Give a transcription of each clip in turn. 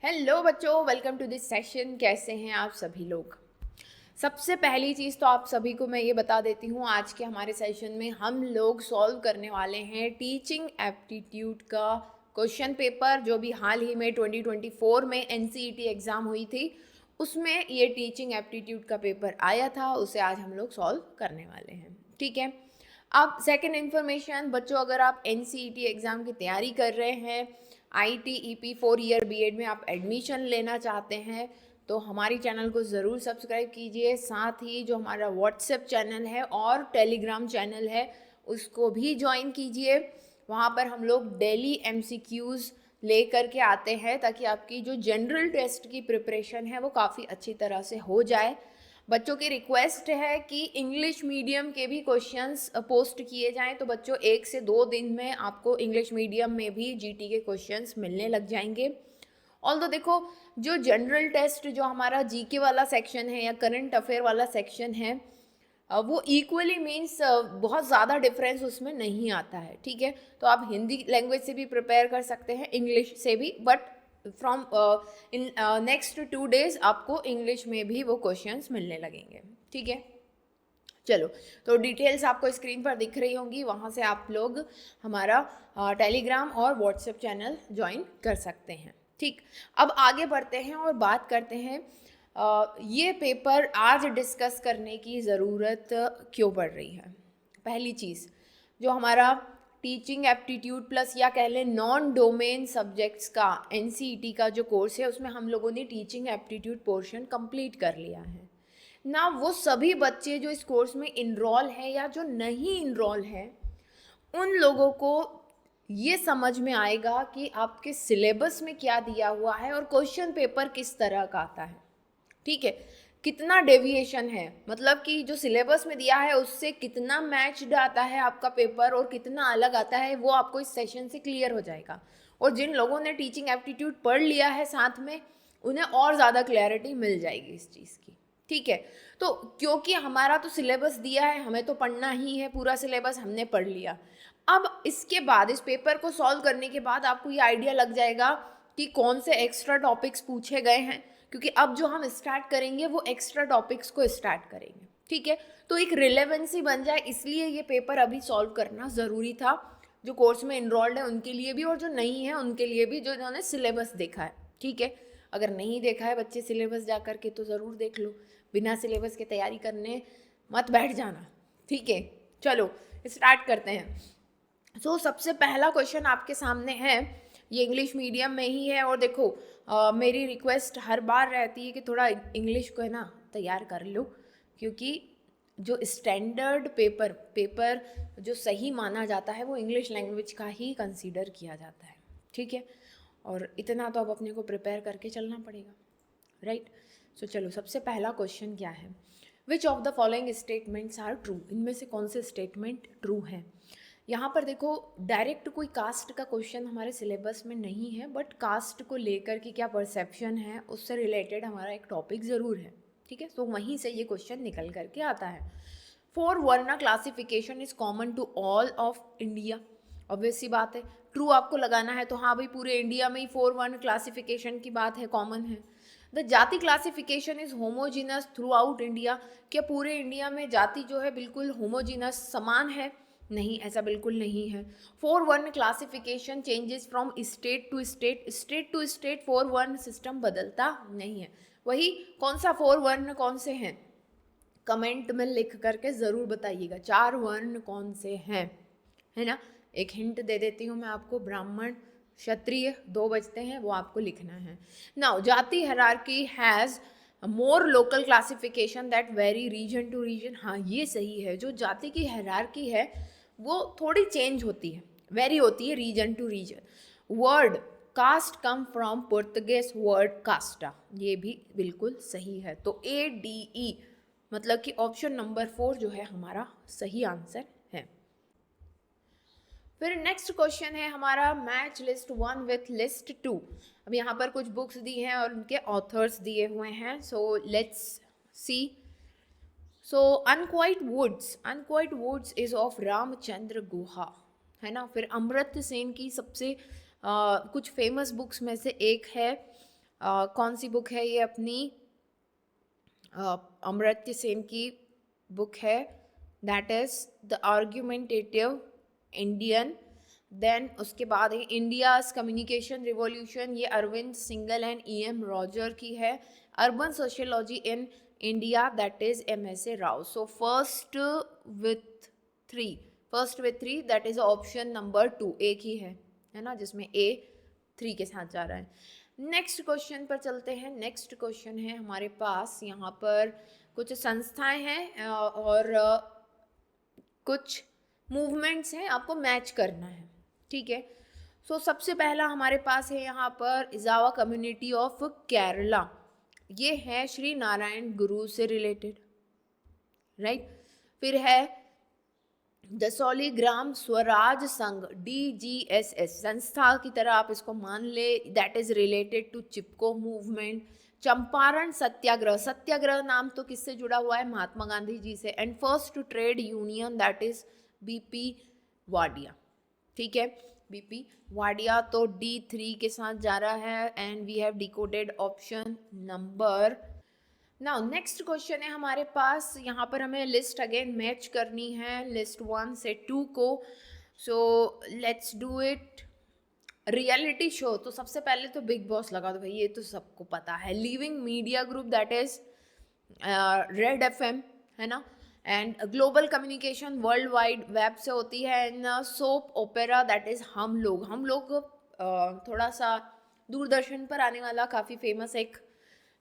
Hello बच्चों, welcome to this session. कैसे हैं आप सभी लोग। सबसे पहली चीज़ तो आप सभी को मैं ये बता देती हूँ, आज के हमारे सेशन में हम लोग सॉल्व करने वाले हैं टीचिंग एप्टीट्यूड का क्वेश्चन पेपर, जो भी हाल ही में 2024 में एनसीईटी एग्ज़ाम हुई थी उसमें ये टीचिंग एप्टीट्यूड का पेपर आया था। उसे आज हम लोग सॉल्व करने वाले हैं, ठीक है। अब सेकंड इन्फॉर्मेशन बच्चों, अगर आप एनसीईटी एग्ज़ाम की तैयारी कर रहे हैं, ITEP 4 ईयर बीएड में आप एडमिशन लेना चाहते हैं, तो हमारी चैनल को ज़रूर सब्सक्राइब कीजिए। साथ ही जो हमारा व्हाट्सएप चैनल है और टेलीग्राम चैनल है उसको भी ज्वाइन कीजिए। वहाँ पर हम लोग डेली MCQs ले करके आते हैं ताकि आपकी जो जनरल टेस्ट की प्रिपरेशन है वो काफ़ी अच्छी तरह से हो जाए। बच्चों की रिक्वेस्ट है कि इंग्लिश मीडियम के भी क्वेश्चंस पोस्ट किए जाएं, तो बच्चों 1 से 2 दिन में आपको इंग्लिश मीडियम में भी जीटी के क्वेश्चंस मिलने लग जाएंगे। ऑल्दो देखो, जो जनरल टेस्ट जो हमारा जीके वाला सेक्शन है या करंट अफेयर वाला सेक्शन है वो इक्वली मीन्स बहुत ज़्यादा डिफरेंस उसमें नहीं आता है, ठीक है। तो आप हिंदी लैंग्वेज से भी प्रिपेयर कर सकते हैं, इंग्लिश से भी, but from in next 2 days आपको इंग्लिश में भी वो क्वेश्चंस मिलने लगेंगे, ठीक है। चलो, तो डिटेल्स आपको स्क्रीन पर दिख रही होंगी, वहाँ से आप लोग हमारा टेलीग्राम और व्हाट्सएप चैनल ज्वाइन कर सकते हैं, ठीक। अब आगे बढ़ते हैं और बात करते हैं ये पेपर आज डिस्कस करने की ज़रूरत क्यों पड़ रही है। पहली चीज़, जो हमारा टीचिंग एप्टीट्यूड प्लस या कह लें नॉन डोमेन सब्जेक्ट्स का एनसीईटी का जो कोर्स है उसमें हम लोगों ने टीचिंग एप्टीट्यूड पोर्शन कंप्लीट कर लिया है ना। वो सभी बच्चे जो इस कोर्स में इनरोल हैं या जो नहीं इनरोल हैं, उन लोगों को ये समझ में आएगा कि आपके सिलेबस में क्या दिया हुआ है और क्वेश्चन पेपर किस तरह का आता है, ठीक है। कितना डेविएशन है, मतलब कि जो सिलेबस में दिया है उससे कितना मैच्ड आता है आपका पेपर और कितना अलग आता है, वो आपको इस सेशन से क्लियर हो जाएगा। और जिन लोगों ने टीचिंग एप्टीट्यूड पढ़ लिया है साथ में, उन्हें और ज़्यादा क्लैरिटी मिल जाएगी इस चीज़ की, ठीक है। तो क्योंकि हमारा तो सिलेबस दिया है, हमें तो पढ़ना ही है, पूरा सिलेबस हमने पढ़ लिया। अब इसके बाद इस पेपर को सॉल्व करने के बाद आपको ये आइडिया लग जाएगा कि कौन से एक्स्ट्रा टॉपिक्स पूछे गए हैं, क्योंकि अब जो हम स्टार्ट करेंगे वो एक्स्ट्रा टॉपिक्स को स्टार्ट करेंगे, ठीक है। तो एक रिलेवेंसी बन जाए, इसलिए ये पेपर अभी सॉल्व करना ज़रूरी था, जो कोर्स में इनरोल्ड है उनके लिए भी और जो नहीं है उनके लिए भी, जो इन्होंने सिलेबस देखा है, ठीक है। अगर नहीं देखा है बच्चे सिलेबस जा कर के तो ज़रूर देख लो, बिना सिलेबस के तैयारी करने मत बैठ जाना, ठीक है। चलो स्टार्ट करते हैं। सो सबसे पहला क्वेश्चन आपके सामने है, ये इंग्लिश मीडियम में ही है। और देखो मेरी रिक्वेस्ट हर बार रहती है कि थोड़ा इंग्लिश को है ना तैयार कर लो, क्योंकि जो स्टैंडर्ड पेपर जो सही माना जाता है वो इंग्लिश लैंग्वेज का ही कंसीडर किया जाता है, ठीक है। और इतना तो अब अपने को प्रिपेयर करके चलना पड़ेगा, राइट। सो चलो, सबसे पहला क्वेश्चन क्या है, which of the following statements are true. इनमें से कौन से स्टेटमेंट ट्रू हैं। यहाँ पर देखो, डायरेक्ट कोई कास्ट का क्वेश्चन हमारे सिलेबस में नहीं है, बट कास्ट को लेकर के क्या परसेप्शन है उससे रिलेटेड हमारा एक टॉपिक ज़रूर है, ठीक है। तो वहीं से ये क्वेश्चन निकल करके आता है। 4 varna classification is common to all of India. Obvious सी बात है, ट्रू आपको लगाना है तो हाँ भाई, पूरे इंडिया में ही 4 वर्ण क्लासिफिकेशन की बात है, कॉमन है। द जाति classification is homogeneous through out India. क्या पूरे इंडिया में जाति जो है बिल्कुल होमोजीनस समान है? नहीं, ऐसा बिल्कुल नहीं है। 4 varna classification changes from state to state, state to state 4 varna system बदलता नहीं है। वही कौन सा 4 वर्ण कौन से हैं, कमेंट में लिख करके ज़रूर बताइएगा 4 वर्ण कौन से हैं, है ना। एक हिंट दे देती हूँ मैं आपको, ब्राह्मण क्षत्रिय 2 बजते हैं, वो आपको लिखना है। Now jati hierarchy has more local classification that vary region to region. हाँ, ये सही है, जो जाति की हायरार्की है वो थोड़ी चेंज होती है, वेरी होती है region to region. Word caste come from Portuguese word casta, ये भी बिल्कुल सही है। तो ADE मतलब कि ऑप्शन नंबर 4 जो है हमारा सही आंसर है। फिर नेक्स्ट क्वेश्चन है हमारा, मैच लिस्ट 1 विथ लिस्ट 2। अब यहाँ पर कुछ बुक्स दी हैं और उनके ऑथर्स दिए हुए हैं, so let's see. So unquiet woods is of Ramachandra Guha, है ना। फिर अमर्त्य सेन की सबसे कुछ फेमस बुक्स में से एक है कौन सी बुक है ये? अपनी अमर्त्य सेन की बुक है, that is the argumentative Indian. Then उसके बाद है इंडियाज कम्युनिकेशन रिवॉल्यूशन, ये Arvind Singhal and EM Roger की है। Urban sociology in India, that is MSA Rao. So first with three that is option number 2, एक ही है ना, जिसमें A 3 के साथ जा रहा है। नेक्स्ट क्वेश्चन पर चलते हैं। नेक्स्ट क्वेश्चन है हमारे पास, यहाँ पर कुछ संस्थाएं हैं और कुछ मूवमेंट्स हैं, आपको मैच करना है, ठीक है। सो सबसे पहला हमारे पास है यहाँ पर इजावा कम्युनिटी ऑफ केरला, ये है श्री नारायण गुरु से रिलेटेड, राइट। फिर है दसौली ग्राम स्वराज संघ, DGSS संस्था की तरह आप इसको मान ले, that is related to Chipko movement. Champaran Satyagraha, satyagraha नाम तो किससे जुड़ा हुआ है? महात्मा गांधी जी से। And first trade union, that is BP Wadia, ठीक है, BP वाडिया। तो D3 के साथ जा रहा है and we have decoded option number. Now next question है हमारे पास, यहाँ पर हमें लिस्ट अगेन मैच करनी है, लिस्ट 1 से 2 को। So let's do it. Reality show, तो सबसे पहले तो बिग बॉस लगा दो भाई, ये तो सबको पता है। Living media group, that is red FM, है ना। And global communication world wide web से होती है। And soap opera, that is हम लोग थोड़ा सा दूरदर्शन पर आने वाला काफ़ी फेमस एक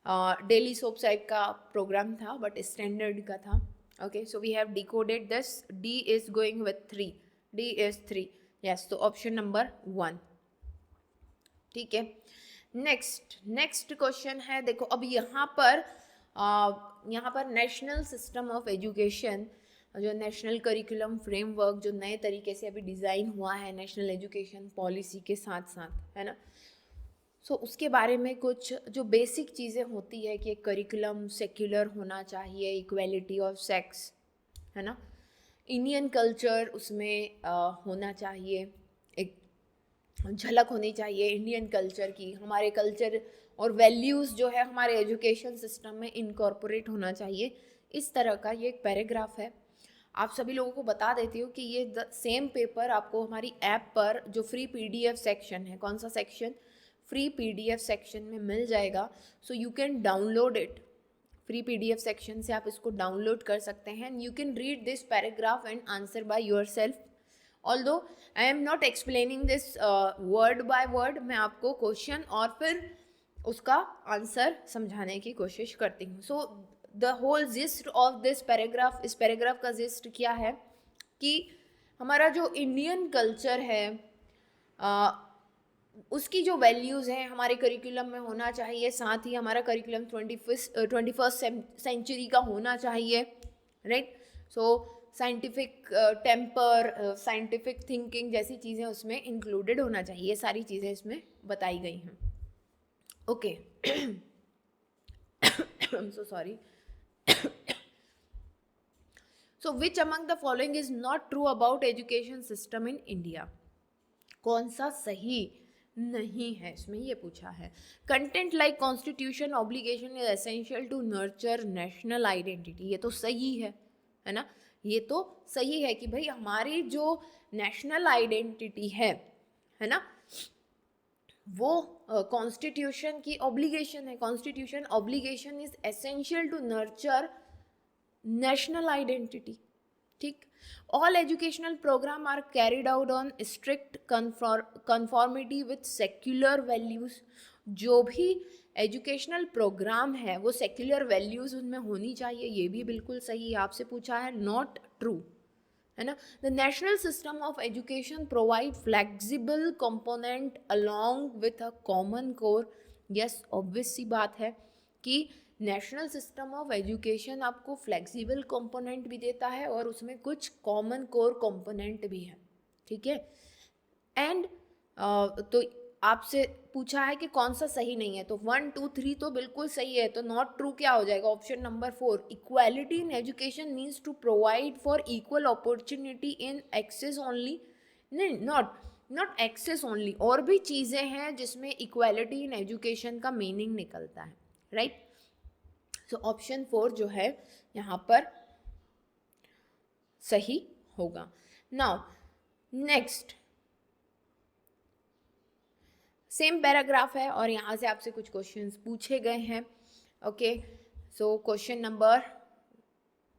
डेली सोप टाइप का प्रोग्राम था, बट स्टैंडर्ड का था। Okay, so we have decoded this. D is going with 3, D is 3, yes. तो ऑप्शन नंबर 1, ठीक है। नेक्स्ट क्वेश्चन है, देखो अब यहाँ पर नेशनल सिस्टम ऑफ एजुकेशन, जो नेशनल करिकुलम फ्रेमवर्क जो नए तरीके से अभी डिज़ाइन हुआ है नेशनल एजुकेशन पॉलिसी के साथ साथ, है ना। सो उसके बारे में कुछ जो बेसिक चीज़ें होती है कि एक करिकुलम सेक्युलर होना चाहिए, इक्वेलिटी ऑफ सेक्स, है ना, इंडियन कल्चर उसमें होना चाहिए, एक झलक होनी चाहिए इंडियन कल्चर की, हमारे कल्चर और वैल्यूज़ जो है हमारे एजुकेशन सिस्टम में इनकॉर्पोरेट होना चाहिए। इस तरह का ये एक पैराग्राफ है। आप सभी लोगों को बता देती हूँ कि ये सेम पेपर आपको हमारी ऐप पर जो फ्री PDF सेक्शन है, कौन सा सेक्शन? फ्री PDF सेक्शन में मिल जाएगा। So you can download it, free PDF section से आप इसको डाउनलोड कर सकते हैं। You can read this paragraph and answer by your self. Although I am not explaining this word by word, मैं आपको क्वेश्चन और फिर उसका आंसर समझाने की कोशिश करती हूँ। So the whole gist of this paragraph, इस पैराग्राफ का जिस्ट क्या है कि हमारा जो इंडियन कल्चर है उसकी जो वैल्यूज़ हैं हमारे करिकुलम में होना चाहिए, साथ ही हमारा करिकुलम 21st सेंचुरी का होना चाहिए, right. So scientific temper, scientific thinking जैसी चीज़ें उसमें इंक्लूडेड होना चाहिए, ये सारी चीज़ें इसमें बताई गई हैं। Okay, I am so sorry. So which among the following is not true about education system in India? कौन सा सही नहीं है इसमें, ये पूछा है। Content like constitution obligation is essential to nurture national identity, ये तो सही है ना, ये तो सही है कि भाई हमारी जो नेशनल आइडेंटिटी है ना, वो कॉन्स्टिट्यूशन की ऑब्लिगेशन है। Constitution obligation is essential to nurture national identity, ठीक। All educational programme are carried out on strict conformity with secular values, जो भी एजुकेशनल प्रोग्राम है वो सेक्युलर वैल्यूज़ उनमें होनी चाहिए, ये भी बिल्कुल सही है। आपसे पूछा है नॉट ट्रू, है ना। The national system of education provide flexible component along with a common core, yes obvious सी बात है कि नेशनल सिस्टम ऑफ एजुकेशन आपको फ्लेक्सिबल कंपोनेंट भी देता है और उसमें कुछ कॉमन कोर कंपोनेंट भी है, ठीक है। एंड तो आपसे पूछा है कि कौन सा सही नहीं है, तो 1 2 3 तो बिल्कुल सही है, तो नॉट ट्रू क्या हो जाएगा? Option number 4, equality in education means to provide for equal opportunity in access only, नहीं, नॉट एक्सेस ओनली, और भी चीज़ें हैं जिसमें इक्वालिटी इन एजुकेशन का मीनिंग निकलता है, राइट। सो ऑप्शन 4 जो है यहाँ पर सही होगा। नाउ नेक्स्ट सेम पैराग्राफ है और यहाँ से आपसे कुछ क्वेश्चंस पूछे गए हैं। Okay, so question number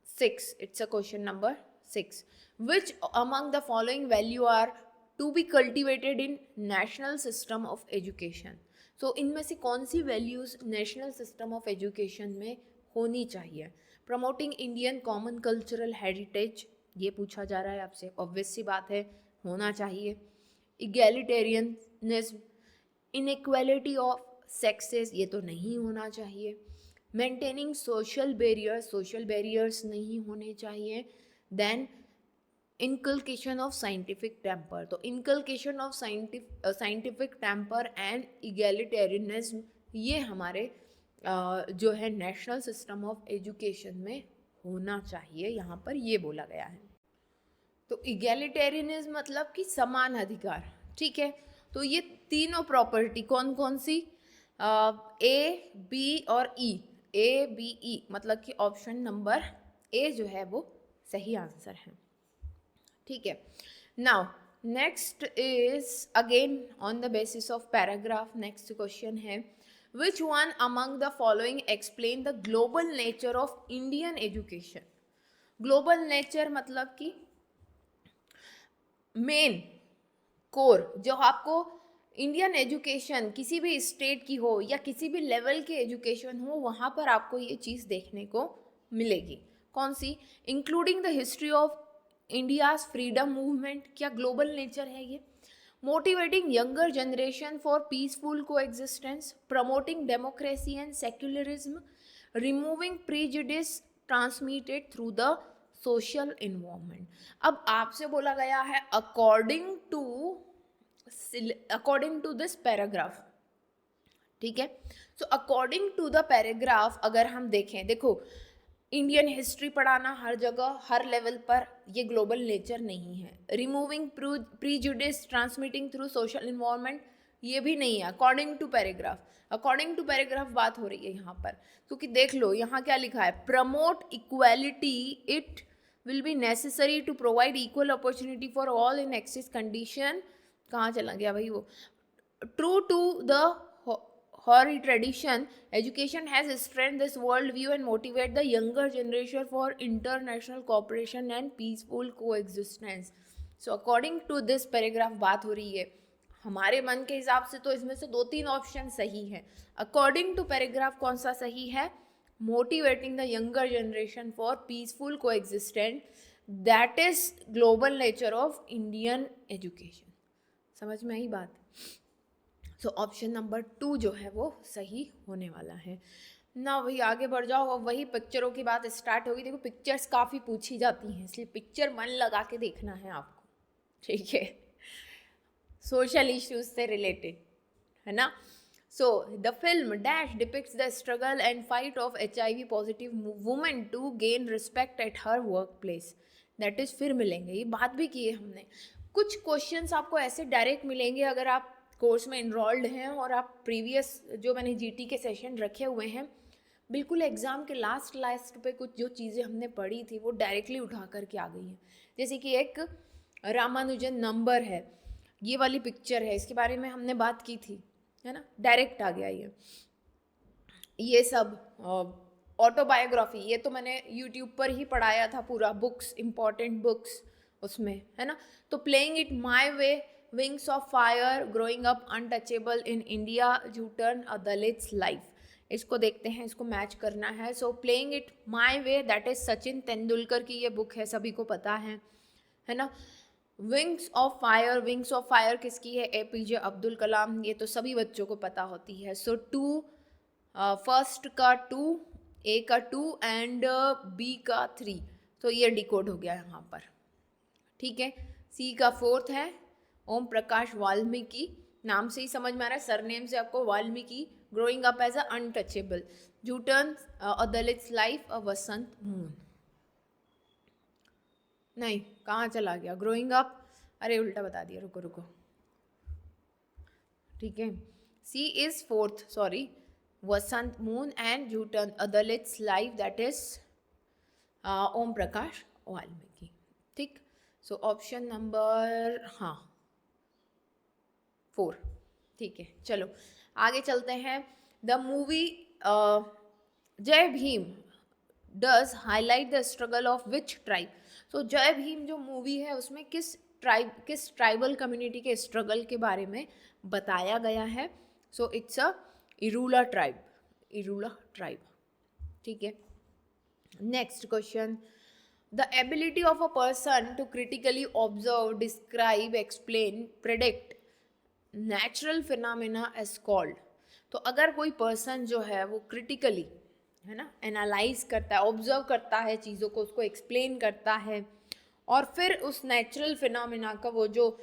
6, it's a question number 6. Which among the following value are to be cultivated in national system of education? So इनमें से कौन सी values national system of education में होनी चाहिए? Promoting Indian common cultural heritage, ये पूछा जा रहा है आपसे, ऑब्वियस सी बात है होना चाहिए। इगैलिटेरियनिज्म, इनइक्वालिटी ऑफ सेक्सेस, ये तो नहीं होना चाहिए। मेंटेनिंग सोशल बैरियर्स नहीं होने चाहिए। Then inculcation of scientific temper, तो inculcation of scientific temper and egalitarianism, ये हमारे जो है नेशनल सिस्टम ऑफ एजुकेशन में होना चाहिए, यहाँ पर ये बोला गया है। तो इगैलिटेरियनिज्म मतलब कि समान अधिकार, ठीक है। तो ये तीनों प्रॉपर्टी कौन कौन सी, ए बी और ई, ए बी ई, मतलब कि ऑप्शन नंबर ए जो है वो सही आंसर है, ठीक है। Now next is again on the basis of paragraph. Next question है which one among the following explain the global nature of Indian education. Global nature मतलब कि मेन कोर, जो आपको इंडियन एजुकेशन किसी भी स्टेट की हो या किसी भी लेवल की एजुकेशन हो, वहाँ पर आपको ये चीज़ देखने को मिलेगी। कौन सी? Including the history of India's freedom movement, क्या ग्लोबल नेचर है ये? Motivating younger generation for peaceful coexistence, promoting democracy and secularism, removing prejudice transmitted through the social environment. अब आपसे बोला गया है अकॉर्डिंग टू दिस पैराग्राफ, ठीक है। So according to the paragraph अगर हम देखें, देखो इंडियन हिस्ट्री पढ़ाना हर जगह हर लेवल पर ये ग्लोबल नेचर नहीं है। Removing prejudice transmitting through social environment, ये भी नहीं है according to paragraph. According to paragraph बात हो रही है यहाँ पर, क्योंकि देख लो यहाँ क्या लिखा है, promote equality, it will be necessary to provide equal opportunity for all in access condition. कहाँ चला गया भाई वो? True to the Hori tradition, education has strengthened this world view and motivate the younger generation for international cooperation and peaceful coexistence. So according to this paragraph बात हो रही है, हमारे मन के हिसाब से तो इसमें से 2-3 ऑप्शन सही है। अकॉर्डिंग टू पैराग्राफ कौन सा सही है? Motivating the younger generation for peaceful coexistence, that is global nature of Indian education. समझ में आई बात? सो ऑप्शन नंबर 2 जो है वो सही होने वाला है ना। वही आगे बढ़ जाओ, अब वही पिक्चरों की बात स्टार्ट होगी। देखो पिक्चर्स काफ़ी पूछी जाती हैं, इसलिए पिक्चर मन लगा के देखना है आपको, ठीक है। सोशल इश्यूज से रिलेटेड है ना। So the film dash depicts the struggle and fight of HIV positive women to gain respect at her work place, that is फिर मिलेंगे, ये बात भी की है हमने। कुछ क्वेश्चंस आपको ऐसे डायरेक्ट मिलेंगे अगर आप कोर्स में इनरोल्ड हैं और आप प्रीवियस जो मैंने GT के सेशन रखे हुए हैं, बिल्कुल एग्ज़ाम के लास्ट पे कुछ जो चीज़ें हमने पढ़ी थी वो डायरेक्टली उठा करके आ गई हैं। जैसे कि एक रामानुजन नंबर है, ये वाली पिक्चर है, इसके बारे में हमने बात की थी, है ना, डायरेक्ट आ गया ये सब ऑटोबायोग्राफी, ये तो मैंने यूट्यूब पर ही पढ़ाया था पूरा, बुक्स, इम्पॉर्टेंट बुक्स उसमें, है ना। तो playing it my way, wings of fire, growing up untouchable in India, you turn a Dalit's life, इसको देखते हैं, इसको मैच करना है। सो playing it my way, that is Sachin Tendulkar की ये बुक है, सभी को पता है ना। विंग्स ऑफ फायर किसकी है? APJ अब्दुल कलाम, ये तो सभी बच्चों को पता होती है। सो 2 फर्स्ट का 2, A का 2 एंड B का 3, तो ये डिकोड हो गया यहाँ पर, ठीक है। C का 4th है ओम प्रकाश वाल्मीकि, नाम से ही समझ में आ रहा है, सरनेम से आपको Valmiki, growing up as a untouchable, you turn a Dalit's life, a Vasant Moon, नहीं कहाँ चला गया, ग्रोइंग अप, अरे उल्टा बता दिया, रुको ठीक है। C is fourth, sorry, Vasant Moon and Joothan Dalit's life, that is Om Prakash Valmiki. ठीक, सो ऑप्शन नंबर, हाँ, 4। ठीक है, चलो आगे चलते हैं। द मूवी जय Bhim does highlight the struggle of which tribe. तो जय भीम जो मूवी है उसमें किस ट्राइबल कम्युनिटी के स्ट्रगल के बारे में बताया गया है। So it's a Irula tribe, Irula tribe. ठीक है, next question, the ability of a person to critically observe, describe, explain, predict natural phenomena is called. तो अगर कोई पर्सन जो है वो क्रिटिकली, है ना, एनालाइज करता है, ऑब्जर्व करता है चीज़ों को, उसको एक्सप्लेन करता है, और फिर उस नेचुरल फिनोमेना का वो जो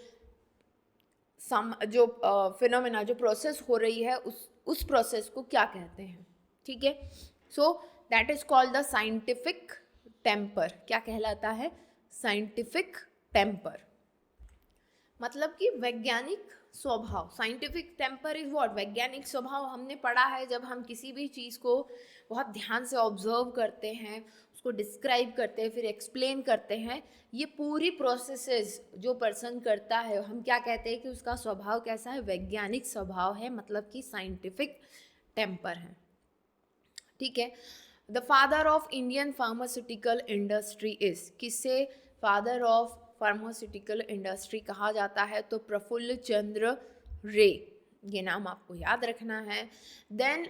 फिनोमेना जो प्रोसेस हो रही है उस प्रोसेस को क्या कहते हैं। ठीक है, so that is called the scientific temper. क्या कहलाता है? साइंटिफिक टेम्पर, मतलब कि वैज्ञानिक स्वभाव। Scientific temper is what? वैज्ञानिक स्वभाव। हमने पढ़ा है जब हम किसी भी चीज़ को बहुत ध्यान से ऑब्जर्व करते हैं, उसको डिस्क्राइब करते हैं, फिर एक्सप्लेन करते हैं, ये पूरी प्रोसेसेस जो पर्सन करता है, हम क्या कहते हैं कि उसका स्वभाव कैसा है? वैज्ञानिक स्वभाव है, मतलब कि साइंटिफिक टेम्पर है। ठीक है, the father of Indian pharmaceutical industry is, किससे फादर ऑफ फार्मास्यूटिकल इंडस्ट्री कहा जाता है? तो प्रफुल्ल चंद्र रे, ये नाम आपको याद रखना है। Then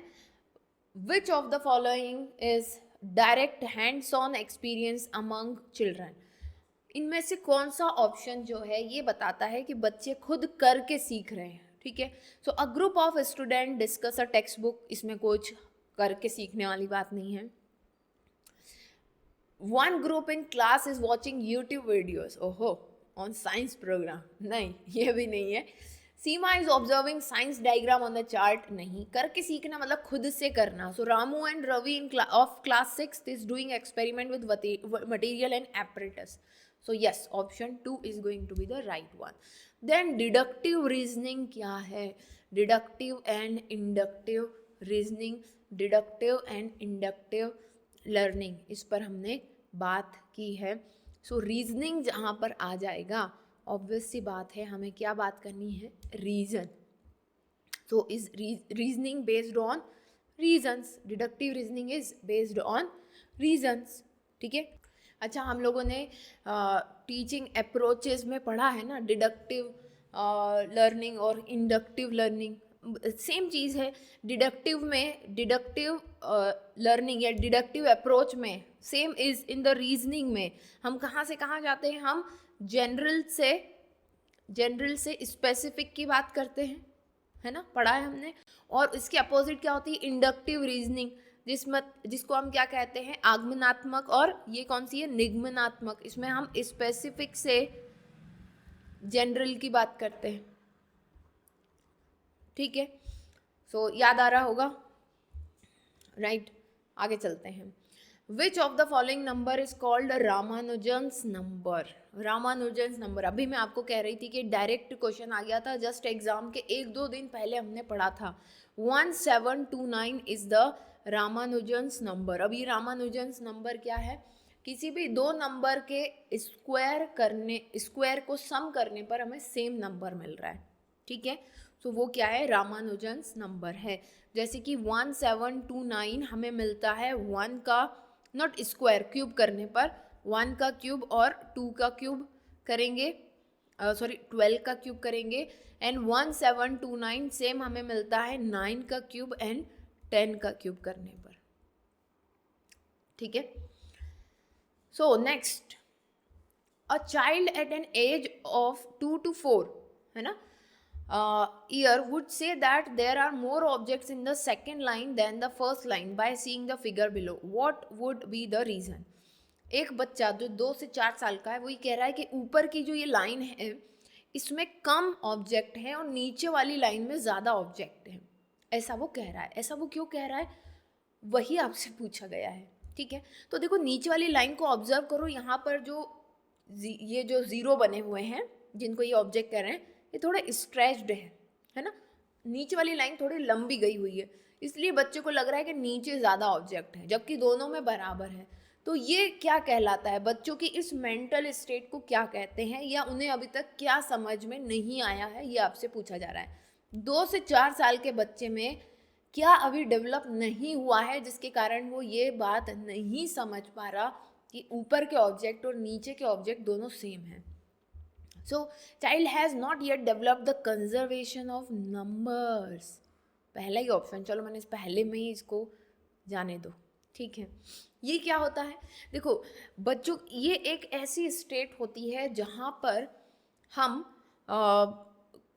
which of the following is direct hands on experience among children. इनमें से कौन सा ऑप्शन जो है ये बताता है कि बच्चे खुद करके सीख रहे हैं। ठीक है, so a group of student discuss a textbook, इसमें कुछ करके सीखने वाली बात नहीं है। One group in class is watching YouTube videos, ओहो, ऑन साइंस प्रोग्राम, नहीं ये भी नहीं है। Seema is observing science diagram on the chart, नहीं। करके सीखना मतलब खुद से करना। So Ramu and Ravi in of class 6 is doing experiment with material and apparatus. So yes, option 2 is going to be the right one. Then deductive reasoning क्या है? Deductive and inductive reasoning, deductive and inductive learning, इस पर हमने बात की है। सो reasoning जहाँ पर आ जाएगा, ऑब्वियस सी बात है हमें क्या बात करनी है? Reason. So is reasoning based on reasons, deductive reasoning is based on reasons. ठीक है, अच्छा, हम लोगों ने टीचिंग अप्रोचेस में पढ़ा है ना, डिडक्टिव लर्निंग और इंडक्टिव लर्निंग, सेम चीज़ है। डिडक्टिव में, डिडक्टिव लर्निंग या डिडक्टिव अप्रोच में same is in the reasoning में हम कहाँ से कहाँ जाते हैं? हम जनरल से स्पेसिफिक की बात करते हैं, है ना, पढ़ा है हमने। और इसके अपोजिट क्या होती है? इंडक्टिव रीजनिंग, जिसको हम क्या कहते हैं? आगमनात्मक। और ये कौन सी है? निगमनात्मक। इसमें हम स्पेसिफिक से जनरल की बात करते हैं। ठीक है, सो याद आ रहा होगा, राइट। आगे चलते हैं। Which of the following number is called Ramanujan's number? Ramanujan's number, अभी मैं आपको कह रही थी कि डायरेक्ट क्वेश्चन आ गया था, जस्ट एग्जाम के 1-2 दिन पहले हमने पढ़ा था। 1729 इज द रामानुजन्स नंबर। अब ये रामानुजन्स नंबर क्या है? किसी भी दो नंबर के स्क्वायर को सम करने पर हमें सेम नंबर मिल रहा है। ठीक है, तो वो क्या है? रामानुजन्स नंबर है। जैसे कि 1729 हमें मिलता है 1 का, नॉट स्क्वायर, क्यूब करने पर 1 का क्यूब और 2 का क्यूब करेंगे, 12 का क्यूब करेंगे, एंड 1729 सेम हमें मिलता है 9 का क्यूब एंड 10 का क्यूब करने पर। ठीक है, so next, a child at an age of 2 to 4, है ना, year would say that there are more objects in the second line than the first line by seeing the figure below. What would be the reason? एक बच्चा जो 2 से 4 साल का है, वो ये कह रहा है कि ऊपर की जो ये लाइन है इसमें कम ऑब्जेक्ट है और नीचे वाली लाइन में ज़्यादा ऑब्जेक्ट है, ऐसा वो कह रहा है। ऐसा वो क्यों कह रहा है, वही आपसे पूछा गया है। ठीक है, तो देखो नीचे वाली लाइन को ऑब्जर्व करो, यहाँ पर जो ज़ीरो बने हुए हैं जिनको ये ऑब्जेक्ट कह रहे हैं, ये थोड़ा स्ट्रेच्ड है ना, नीचे वाली लाइन थोड़ी लंबी गई हुई है, इसलिए बच्चे को लग रहा है कि नीचे ज़्यादा ऑब्जेक्ट है, जबकि दोनों में बराबर है। तो ये क्या कहलाता है, बच्चों की इस मेंटल स्टेट को क्या कहते हैं, या उन्हें अभी तक क्या समझ में नहीं आया है, ये आपसे पूछा जा रहा है। 2 से 4 साल के बच्चे में क्या अभी डेवलप नहीं हुआ है, जिसके कारण वो ये बात नहीं समझ पा रहा कि ऊपर के ऑब्जेक्ट और नीचे के ऑब्जेक्ट दोनों सेम हैं। So child has not yet develop the conservation of numbers, पहला ही ऑप्शन। चलो मैंने इस पहले में ही इसको जाने दो, ठीक है। ये क्या होता है, देखो बच्चों, ये एक ऐसी स्टेट होती है जहाँ पर हम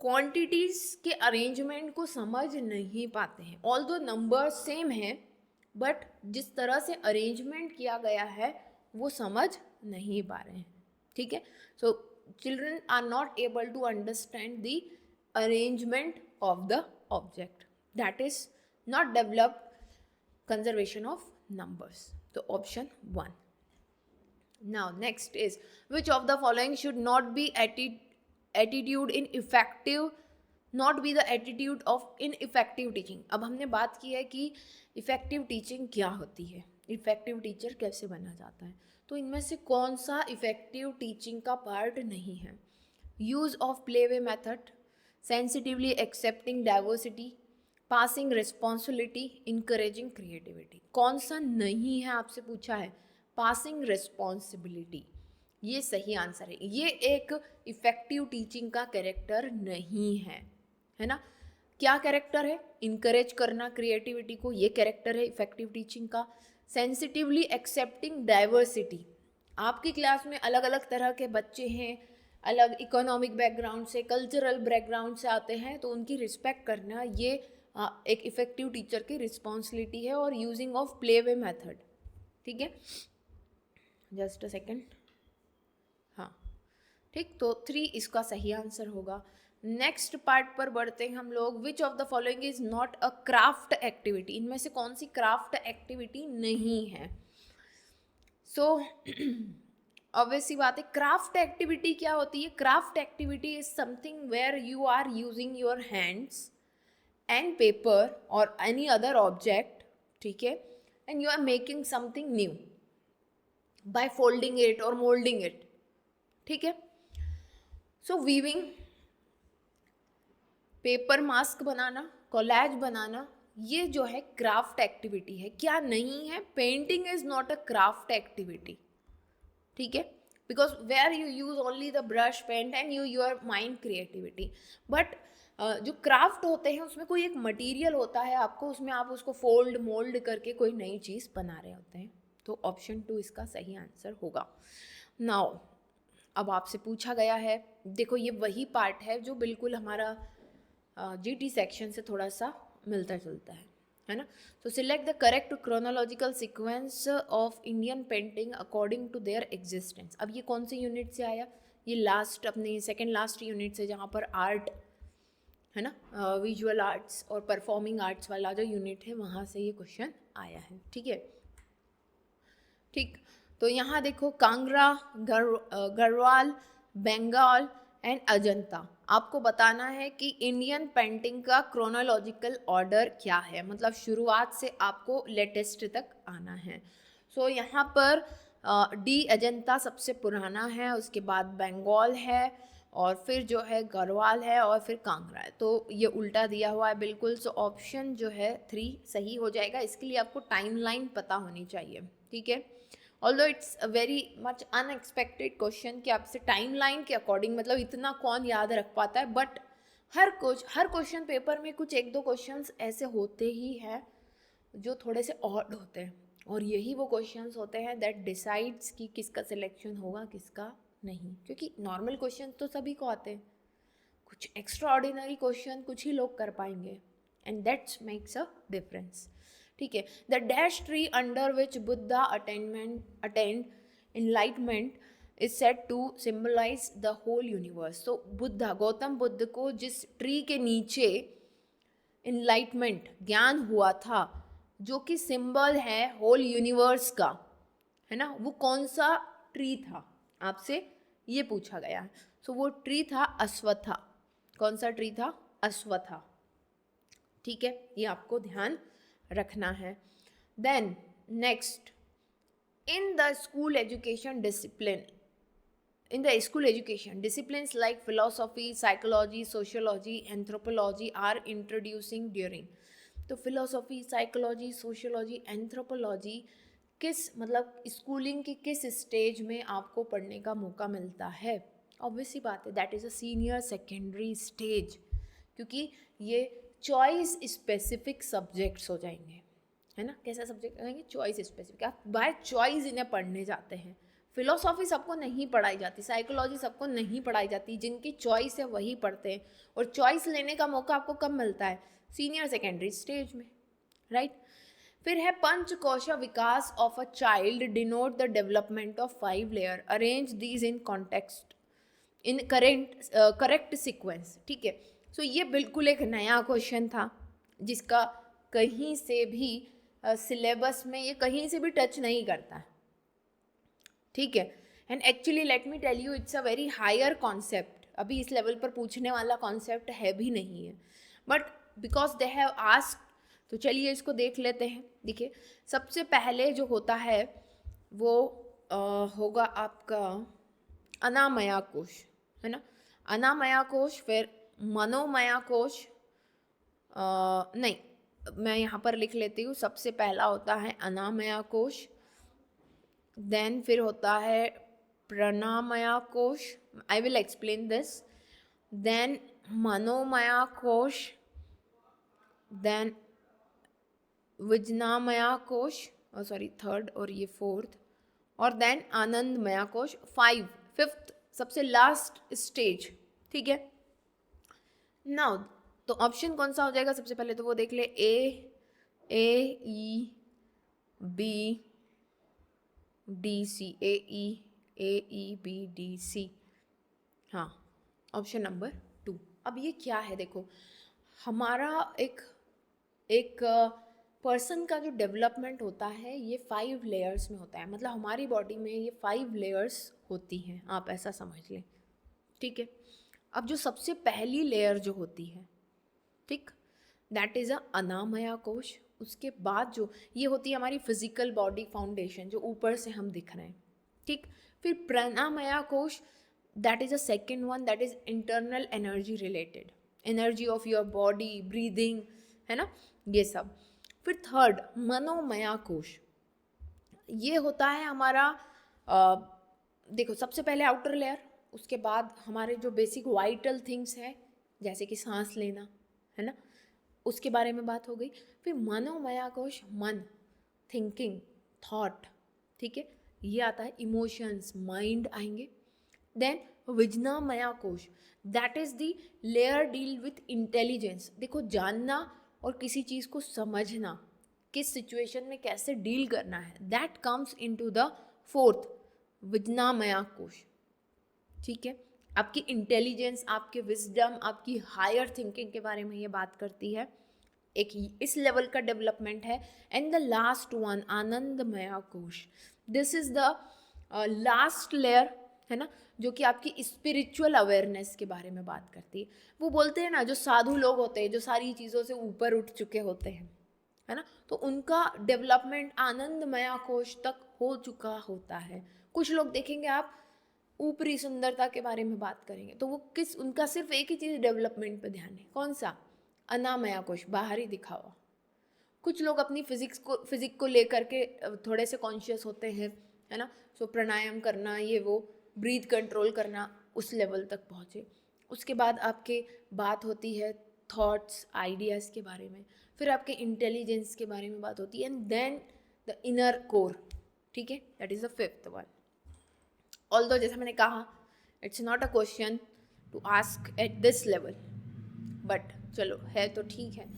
क्वांटिटीज़ के अरेंजमेंट को समझ नहीं पाते हैं। ऑल्दो नंबर सेम है, बट जिस तरह से अरेंजमेंट किया गया है वो समझ नहीं पा रहे हैं, ठीक है। So children are not able to understand the arrangement of the object, that is not developed conservation of numbers. So option 1. Now next is, which of the following should not be attitude in effective, not be the attitude of ineffective teaching. अब हमने बात की है कि effective teaching क्या होती है, effective teacher कैसे बना जाता है, तो इनमें से कौन सा इफेक्टिव टीचिंग का पार्ट नहीं है। Use of play way method, sensitively accepting diversity, passing responsibility, encouraging creativity. कौन सा नहीं है आपसे पूछा है, पासिंग रिस्पॉन्सिबिलिटी, ये सही आंसर है। ये एक इफेक्टिव टीचिंग का कैरेक्टर नहीं है ना। क्या कैरेक्टर है, इनकरेज करना क्रिएटिविटी को, ये कैरेक्टर है इफेक्टिव टीचिंग का। सेंसिटिवली एक्सेप्टिंग डाइवर्सिटी, आपकी क्लास में अलग अलग तरह के बच्चे हैं, अलग इकोनॉमिक बैकग्राउंड से, कल्चरल बैकग्राउंड से आते हैं, तो उनकी रिस्पेक्ट करना ये एक इफेक्टिव टीचर की रिस्पॉन्सिबिलिटी है। और using of play way method, ठीक है, जस्ट अ सेकेंड, हाँ ठीक, तो 3 इसका सही आंसर होगा। नेक्स्ट पार्ट पर बढ़ते हैं हम लोग। विच of the following is not a craft activity, इनमें से कौन सी क्राफ्ट एक्टिविटी नहीं है। सो ऑब्वियस सी बात है, क्राफ्ट एक्टिविटी क्या होती है, craft activity is something where you are using your hands and paper or any other object, ठीक है, and you are making something new by folding it or molding it, ठीक है। so weaving, पेपर मास्क बनाना, collage बनाना, ये जो है craft activity है। क्या नहीं है, painting is not a craft activity, ठीक है, because where you use only the brush, paint and your mind creativity. But जो क्राफ्ट होते हैं उसमें कोई एक मटेरियल होता है आपको, उसमें आप उसको फोल्ड मोल्ड करके कोई नई चीज़ बना रहे होते हैं। तो ऑप्शन 2 इसका सही आंसर होगा। नाउ अब आपसे पूछा गया है, देखो ये वही पार्ट है जो बिल्कुल हमारा जीटी सेक्शन से थोड़ा सा मिलता जुलता है ना। तो select the correct chronological sequence of Indian painting according to their existence. अब ये कौन से यूनिट से आया, ये लास्ट अपने सेकेंड लास्ट यूनिट से, जहाँ पर आर्ट है ना, विजुअल आर्ट्स और परफॉर्मिंग आर्ट्स वाला जो यूनिट है, वहाँ से ये क्वेश्चन आया है, ठीक है। ठीक, तो यहाँ देखो कांगड़ा, गढ़वाल, बंगाल एंड अजंता, आपको बताना है कि इंडियन पेंटिंग का क्रोनोलॉजिकल ऑर्डर क्या है, मतलब शुरुआत से आपको लेटेस्ट तक आना है। सो यहाँ पर डी अजंता सबसे पुराना है, उसके बाद बंगाल है, और फिर जो है गढ़वाल है, और फिर कांगड़ा है। तो ये उल्टा दिया हुआ है बिल्कुल। सो ऑप्शन जो है 3 सही हो जाएगा। इसके लिए आपको टाइमलाइन पता होनी चाहिए, ठीक है। Although it's a very much unexpected question कि आपसे टाइमलाइन के अकॉर्डिंग, मतलब इतना कौन याद रख पाता है, बट हर क्वेश्चन पेपर में कुछ 1-2 क्वेश्चंस ऐसे होते ही हैं जो थोड़े से ऑड होते हैं, और यही वो क्वेश्चंस होते हैं दैट डिसाइड्स कि किसका सिलेक्शन होगा किसका नहीं। क्योंकि नॉर्मल क्वेश्चन तो सभी को आते हैं, कुछ एक्स्ट्रा ऑर्डिनरी क्वेश्चन कुछ ही लोग कर पाएंगे, and that's makes a difference, ठीक है। The dash tree under which Buddha attained enlightenment is said to symbolize the whole universe. तो बुद्धा, गौतम बुद्ध को जिस ट्री के नीचे इनलाइटमेंट, ज्ञान हुआ था, जो कि सिंबल है होल यूनिवर्स का, है ना, वो कौन सा ट्री था, आपसे ये पूछा गया है। सो वो ट्री था अश्वत्था। कौन सा ट्री था, अश्वत्था, ठीक है, ये आपको ध्यान रखना है। Then next, in the school education discipline, in the school education disciplines like philosophy, psychology, sociology, anthropology are introducing during, तो philosophy, psychology, sociology, anthropology किस मतलब स्कूलिंग की किस स्टेज में आपको पढ़ने का मौका मिलता है? ऑब्वियसली बात है, that is a senior secondary stage, क्योंकि ये चॉइस स्पेसिफिक सब्जेक्ट्स हो जाएंगे, है ना। कैसा सब्जेक्ट रहेंगे? चॉइस स्पेसिफिक, आप बाय चॉइस इन्हें पढ़ने जाते हैं। फिलोसॉफी सबको नहीं पढ़ाई जाती, साइकोलॉजी सबको नहीं पढ़ाई जाती, जिनकी चॉइस है वही पढ़ते हैं, और चॉइस लेने का मौका आपको कब मिलता है? सीनियर सेकेंडरी स्टेज में, राइट। फिर है panchakosha vikas of a child denote the development of 5 layer, arrange these in context in correct sequence, ठीक है। सो ये बिल्कुल एक नया क्वेश्चन था, जिसका कहीं से भी सिलेबस में ये कहीं से भी टच नहीं करता है, ठीक है। And actually let me tell you, it's a very higher concept, अभी इस लेवल पर पूछने वाला कॉन्सेप्ट है भी नहीं है, but because they have asked, तो चलिए इसको देख लेते हैं। देखिए, सबसे पहले जो होता है वो होगा आपका अनामया कोश, है ना। अनामया कोश, फिर मनोमया कोश, नहीं मैं यहाँ पर लिख लेती हूँ। सबसे पहला होता है अनामया कोश, देन फिर होता है प्राणामया कोश, I will explain this, then manomaya kosha, then विजनामया कोश, सॉरी थर्ड, और ये फोर्थ, और देन आनंदमया कोश, फिफ्थ सबसे लास्ट स्टेज, ठीक है। नाउ तो ऑप्शन कौन सा हो जाएगा? सबसे पहले तो वो देख ले, A B D C, A B D C, हाँ, ऑप्शन नंबर 2। अब ये क्या है? देखो, हमारा एक पर्सन का जो डेवलपमेंट होता है ये 5 लेयर्स में होता है, मतलब हमारी बॉडी में ये 5 लेयर्स होती हैं, आप ऐसा समझ लें, ठीक है। अब जो सबसे पहली लेयर जो होती है, ठीक, दैट इज़ अ अनामया कोश। उसके बाद जो ये होती है हमारी फिजिकल बॉडी फाउंडेशन, जो ऊपर से हम दिख रहे हैं, ठीक। फिर प्राणामया कोश, that is a second one, that is internal energy related, energy of your body, breathing, है ना, ये सब। फिर थर्ड मनोमया कोश, ये होता है हमारा देखो, सबसे पहले आउटर लेयर, उसके बाद हमारे जो बेसिक वाइटल थिंग्स हैं, जैसे कि सांस लेना, है ना, उसके बारे में बात हो गई। फिर मनोमया कोश, मन, थिंकिंग, थॉट, ठीक है, ये आता है। इमोशंस, माइंड आएंगे। देन विजनामया कोश, that is the layer deal with intelligence, देखो जानना और किसी चीज़ को समझना, किस सिचुएशन में कैसे डील करना है, that comes into the fourth vijnanamaya kosha, ठीक है। आपकी इंटेलिजेंस, आपके विजडम, आपकी हायर थिंकिंग के बारे में ये बात करती है, एक इस लेवल का डेवलपमेंट है। एंड द लास्ट वन आनंदमया कोश, this is the last layer, है ना, जो कि आपकी स्पिरिचुअल अवेयरनेस के बारे में बात करती है। वो बोलते हैं ना, जो साधु लोग होते हैं, जो सारी चीज़ों से ऊपर उठ चुके होते हैं, है ना, तो उनका डेवलपमेंट आनंदमया कोश तक हो चुका होता है। कुछ लोग देखेंगे आप, ऊपरी सुंदरता के बारे में बात करेंगे, तो वो उनका सिर्फ एक ही चीज़ डेवलपमेंट पे ध्यान है, कौन सा? अनामया कोश, बाहरी दिखावा। कुछ लोग अपनी फिजिक को लेकर के थोड़े से कॉन्शियस होते हैं, है ना, सो प्राणायाम करना, ये वो, ब्रीथ कंट्रोल करना, उस लेवल तक पहुँचे। उसके बाद आपके बात होती है थॉट्स, आइडियाज़ के बारे में, फिर आपके इंटेलिजेंस के बारे में बात होती है, and then the inner core, ठीक है, that is the fifth one. Although जैसा मैंने कहा, it's not a question to ask at this level, but चलो है तो ठीक है।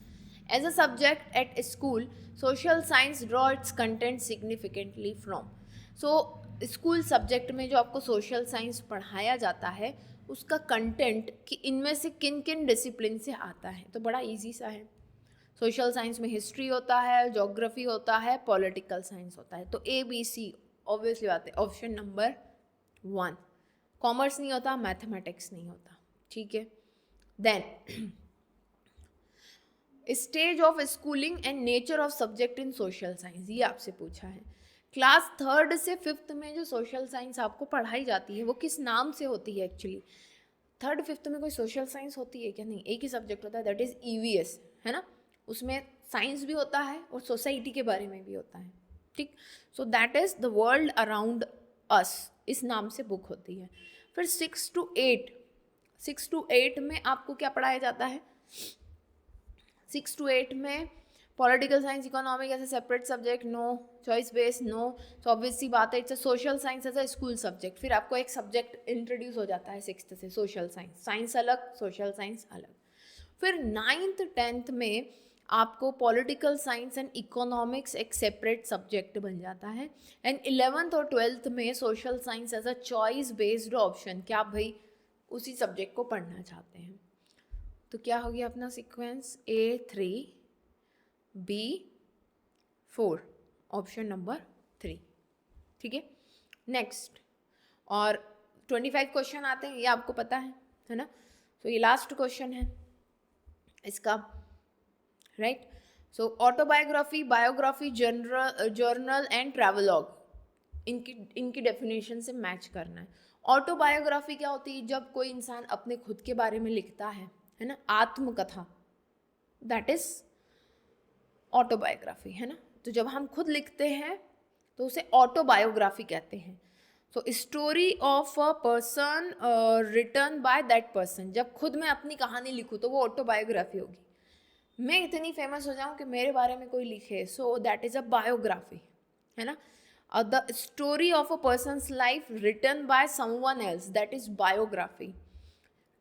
As a subject at school, social science draw its content significantly from, so school subject में जो आपको सोशल साइंस पढ़ाया जाता है, उसका कंटेंट कि इनमें से किन किन डिसिप्लिन से आता है, तो बड़ा इजी सा है। सोशल साइंस में हिस्ट्री होता है, ज्योग्राफी होता है, पॉलिटिकल साइंस होता है, तो ABC ऑब्वियसली बात है, ऑप्शन नंबर 1। कॉमर्स नहीं होता, मैथमेटिक्स नहीं होता, ठीक है। Then stage of schooling and nature of subject in social science, ये आपसे पूछा है। क्लास 3rd से 5th में जो सोशल साइंस आपको पढ़ाई जाती है वो किस नाम से होती है एक्चुअली? 3rd 5th में कोई सोशल साइंस होती है क्या? नहीं, एक ही सब्जेक्ट होता है, दैट इज़ EVS, है ना। उसमें साइंस भी होता है और सोसाइटी के बारे में भी होता है, ठीक। सो that is the world around us, इस नाम से बुक होती है। फिर 6 to 8 में आपको क्या पढ़ाया जाता है? 6 to 8 में पॉलिटिकल साइंस, इकोनॉमिक ऐसे separate subject, no. Choice based, no. तो ऑब्वियस सी बात है, it's a social science as a school subject. फिर आपको एक सब्जेक्ट इंट्रोड्यूस हो जाता है 6th से, सोशल साइंस। साइंस अलग, सोशल साइंस अलग। फिर 9th 10th में आपको पॉलिटिकल साइंस एंड इकोनॉमिक्स एक सेपरेट सब्जेक्ट बन जाता है। एंड 11th और 12th में social science as a choice based option, क्या आप भाई उसी सब्जेक्ट को पढ़ना चाहते हैं। तो क्या हो गया अपना sequence? A3 B4, option number 3, ठीक है। नेक्स्ट, और 25 क्वेश्चन आते हैं, ये आपको पता है ना। तो ये लास्ट क्वेश्चन है इसका, right. So autobiography, biography, journal and travelogue, इनकी डेफिनेशन से मैच करना है। ऑटोबायोग्राफी क्या होती है? जब कोई इंसान अपने खुद के बारे में लिखता है ना, आत्मकथा, दैट इज ऑटोबायोग्राफी, है ना। तो जब हम खुद लिखते हैं तो उसे ऑटोबायोग्राफी कहते हैं। So story of a person written by that person, जब खुद मैं अपनी कहानी लिखूँ तो वो ऑटोबायोग्राफी होगी। मैं इतनी फेमस हो जाऊँ कि मेरे बारे में कोई लिखे, so that is a biography, है ना। The story of a person's life written by someone else, that is biography.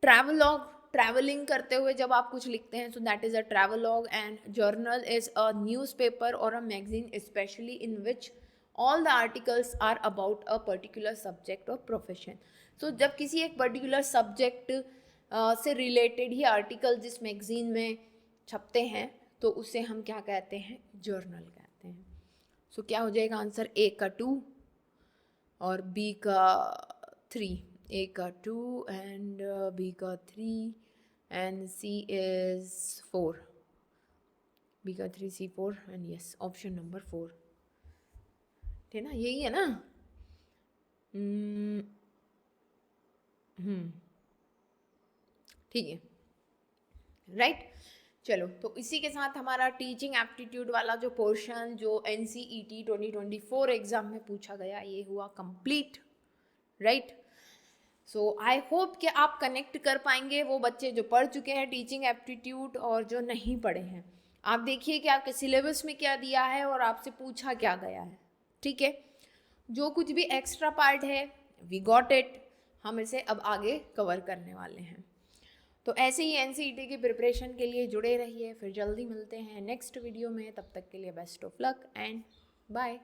Travelogue, travelling करते हुए जब आप कुछ लिखते हैं, so that is a travelogue. And journal is a newspaper or a magazine especially in which all the articles are about a particular subject or profession. So जब किसी एक पर्टिकुलर सब्जेक्ट से रिलेटेड ही आर्टिकल जिस magazine में छपते हैं तो उसे हम क्या कहते हैं? जर्नल कहते हैं। सो क्या हो जाएगा आंसर? A का 2 और B का 3, A का 2 एंड B का 3 एंड C is 4, B का 3 C 4 and yes, option number 4, ठीक है ना, यही है ना। ठीक है, राइट। चलो, तो इसी के साथ हमारा टीचिंग एप्टीट्यूड वाला जो पोर्शन जो NCET 2024 एग्जाम में पूछा गया, ये हुआ complete, right. So I hope कि आप कनेक्ट कर पाएंगे वो बच्चे जो पढ़ चुके हैं टीचिंग एप्टीट्यूड और जो नहीं पढ़े हैं। आप देखिए कि आपके सिलेबस में क्या दिया है और आपसे पूछा क्या गया है, ठीक है। जो कुछ भी एक्स्ट्रा पार्ट है, वी गॉट इट, हम इसे अब आगे कवर करने वाले हैं। तो ऐसे ही NCET की प्रिपरेशन के लिए जुड़े रहिए। फिर जल्दी मिलते हैं नेक्स्ट वीडियो में, तब तक के लिए best of luck and bye.